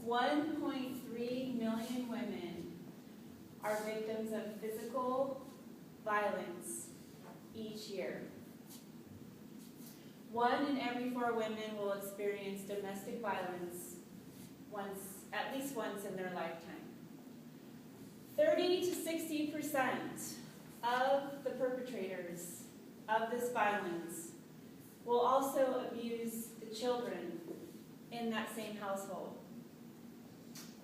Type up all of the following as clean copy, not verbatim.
1.3 million women are victims of physical violence each year. 1 in every 4 women will experience domestic violence at least once in their lifetime. 30 to 60% of the perpetrators of this violence will also abuse the children in that same household.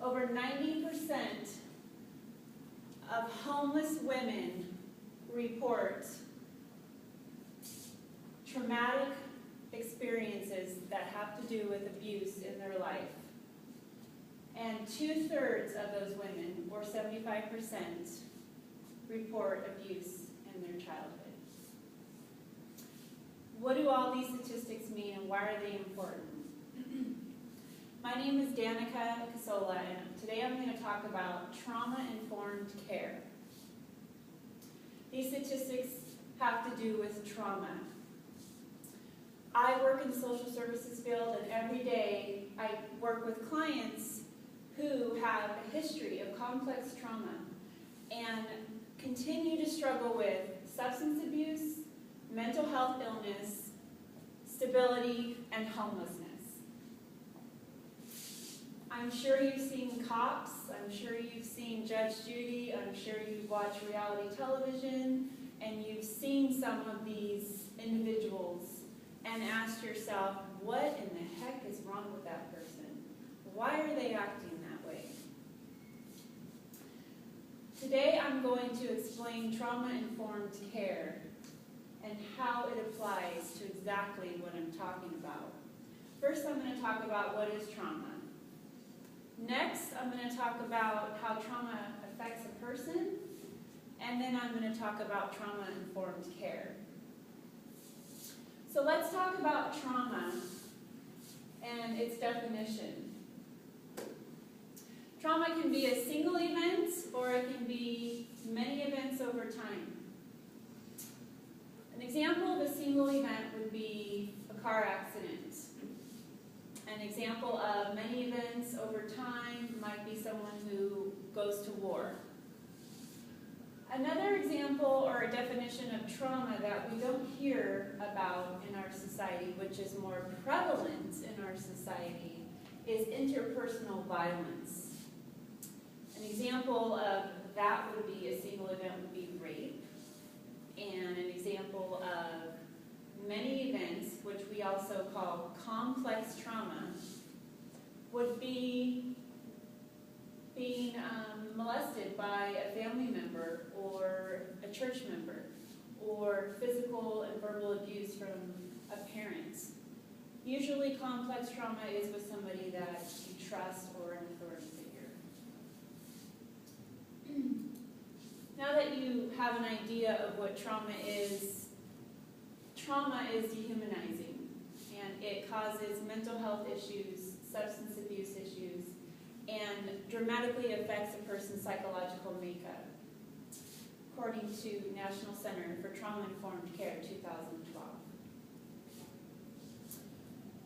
Over 90% of homeless women report traumatic experiences that have to do with abuse in their life. And 2/3 of those women, or 75%, report abuse in their childhood. What do all these statistics mean and why are they important? My name is Danica Casola, and today I'm going to talk about trauma-informed care. These statistics have to do with trauma. I work in the social services field, and every day I work with clients who have a history of complex trauma and continue to struggle with substance abuse, mental health illness, stability, and homelessness. I'm sure you've seen Cops, I'm sure you've seen Judge Judy, I'm sure you've watched reality television, and you've seen some of these individuals and asked yourself, what in the heck is wrong with that person? Why are they acting that way? Today I'm going to explain trauma-informed care and how it applies to exactly what I'm talking about. First, I'm going to talk about what is trauma. Next, I'm going to talk about how trauma affects a person, and then I'm going to talk about trauma-informed care. So let's talk about trauma and its definition. Trauma can be a single event, or it can be many events over time. An example of a single event would be a car accident. An example of many events over time might be someone who goes to war. Another example or a definition of trauma that we don't hear about in our society, which is more prevalent in our society, is interpersonal violence. An example of that would be a single event would be rape, and an example of many events, which we also call complex trauma, would be being molested by a family member or a church member, or physical and verbal abuse from a parent. Usually complex trauma is with somebody that you trust or an authority figure. Now that you have an idea of what trauma is dehumanizing, and it causes mental health issues, substance abuse issues, and dramatically affects a person's psychological makeup, according to National Center for Trauma-Informed Care 2012.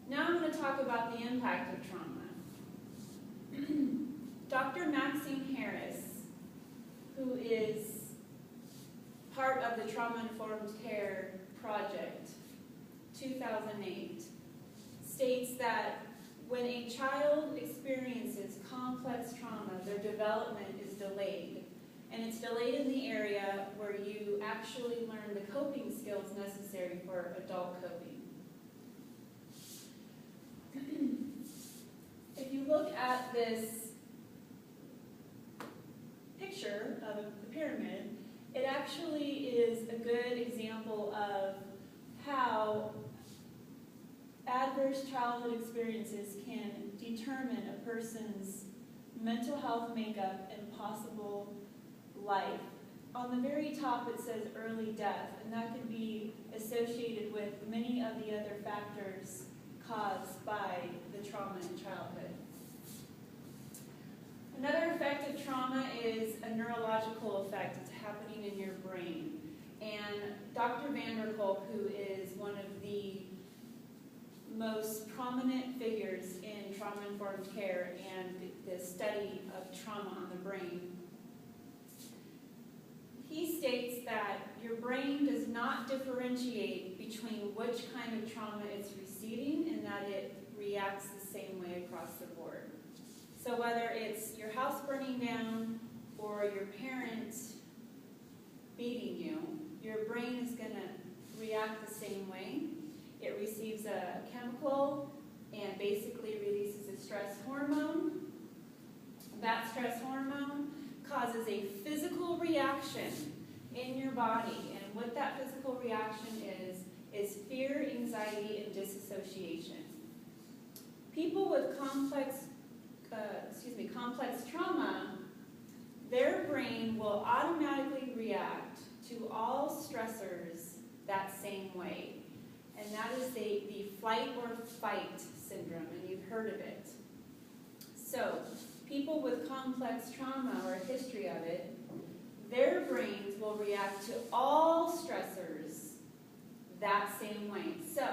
Now I'm going to talk about the impact of trauma. Dr. Maxine Harris, who is part of the Trauma-Informed Care Project 2008, states that when a child experiences complex trauma, their development is delayed. And it's delayed in the area where you actually learn the coping skills necessary for adult coping. If you look at this picture of the pyramid, it actually is a good example of how adverse childhood experiences can determine a person's mental health makeup and possible life. On the very top it says early death, and that can be associated with many of the other factors caused by the trauma in childhood. Another effect of trauma is a neurological effect. It's happening in your brain. And Dr. Vanderkolk, who is one of the most prominent figures in trauma trauma-informed care and the study of trauma on the brain. He states that your brain does not differentiate between which kind of trauma it's receiving and that it reacts the same way across the board. So whether it's your house burning down or your parents beating you, your brain is going to react the same way. It receives a chemical and basically releases a stress hormone. That stress hormone causes a physical reaction in your body, and what that physical reaction is fear, anxiety, and disassociation. People with complex trauma, their brain will automatically react to all stressors that same way, and that is the flight or fight syndrome, and you've heard of it. So, people with complex trauma or a history of it, their brains will react to all stressors that same way. So,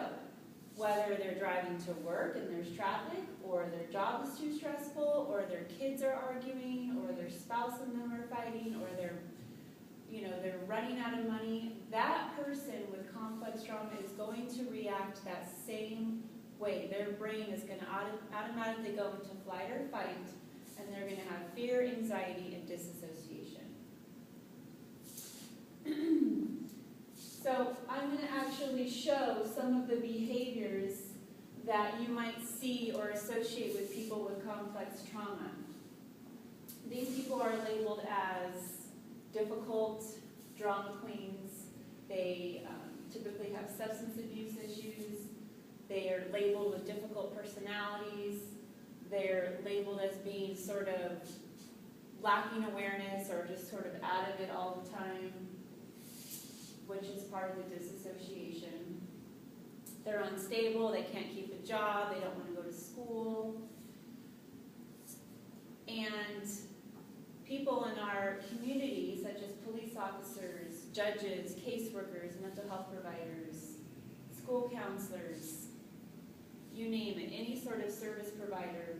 whether they're driving to work and there's traffic, or their job is too stressful, or their kids are arguing, or their spouse and them are fighting, or they're running out of money, that person with complex trauma is going to react that same way. Their brain is going to automatically go into flight or fight, and they're going to have fear, anxiety, and disassociation. So I'm going to actually show some of the behaviors that you might see or associate with people with complex trauma. These people are labeled as difficult, drama queens. They typically have substance abuse issues. They are labeled with difficult personalities. They're labeled as being sort of lacking awareness or just sort of out of it all the time, which is part of the disassociation. They're unstable, they can't keep a job, they don't want to go to school. And people in our community, such as police officers, judges, caseworkers, mental health providers, school counselors, you name it, any sort of service provider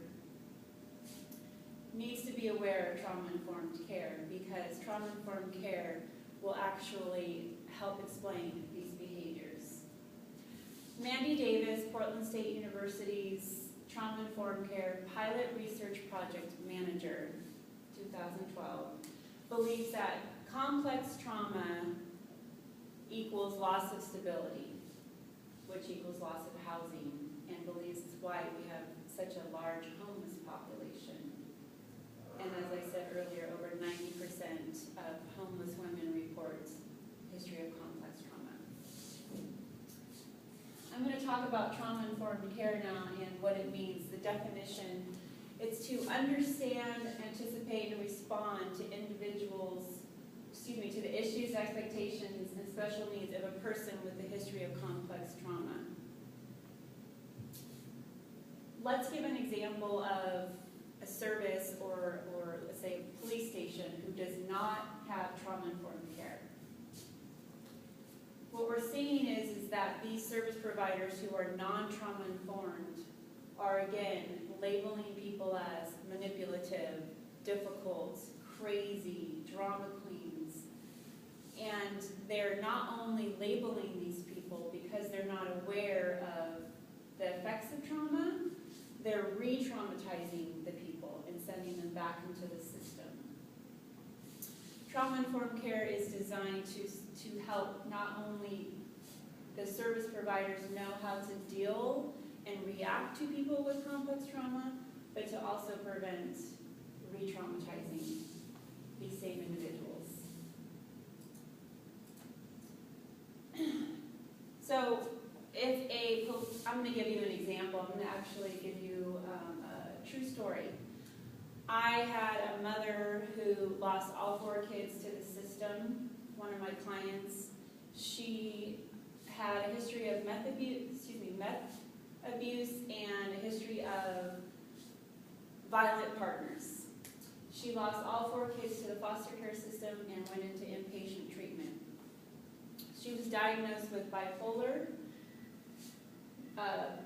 needs to be aware of trauma-informed care, because trauma-informed care will actually help explain these behaviors. Mandy Davis, Portland State University's Trauma-Informed Care Pilot Research Project Manager, 2012, believes that complex trauma equals loss of stability, which equals loss of housing, and believes it's why we have such a large homeless population. And as I said earlier, over 90% of homeless women report history of complex trauma. I'm going to talk about trauma-informed care now and what it means. The definition, it's to understand, anticipate, and respond to to the issues, expectations, and special needs of a person with a history of complex trauma. Let's give an example of a service or let's say a police station who does not have trauma-informed care. What we're seeing is that these service providers who are non-trauma informed are again labeling people as manipulative, difficult, crazy, drama queens. And they're not only labeling these people because they're not aware of the effects of trauma, they're re-traumatizing the people and sending them back into the system. Trauma-informed care is designed to help not only the service providers know how to deal and react to people with complex trauma, but to also prevent re-traumatizing these same individuals. So I'm going to give you an example. I'm going to actually give you a true story. I had a mother who lost all 4 kids to the system. One of my clients, she had a history of meth abuse and a history of violent partners. She lost all 4 kids to the foster care system and went into inpatient treatment. She was diagnosed with bipolar,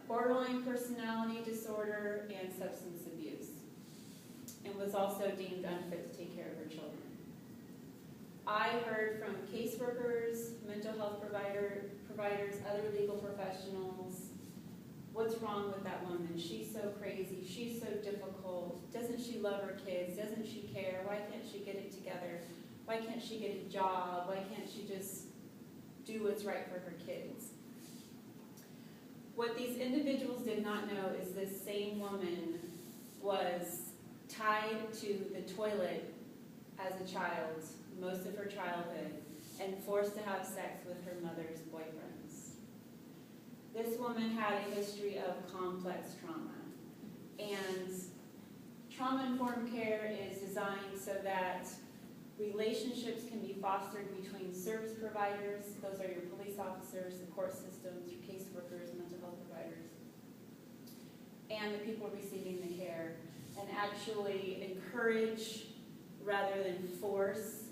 borderline personality disorder, and substance abuse, and was also deemed unfit to take care of her children. I heard from caseworkers, mental health providers, other legal professionals, what's wrong with that woman? She's so crazy, she's so difficult, doesn't she love her kids, doesn't she care, why can't she get it together, why can't she get a job, why can't she just do what's right for her kids? What these individuals did not know is this same woman was tied to the toilet as a child, most of her childhood, and forced to have sex with her mother's boyfriends. This woman had a history of complex trauma, and trauma-informed care is designed so that relationships can be fostered between service providers, those are your police officers, the court systems, your caseworkers, mental health providers, and the people receiving the care, and actually encourage rather than force.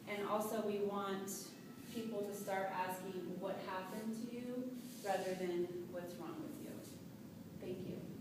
And also we want people to start asking what happened to you rather than what's wrong with you. Thank you.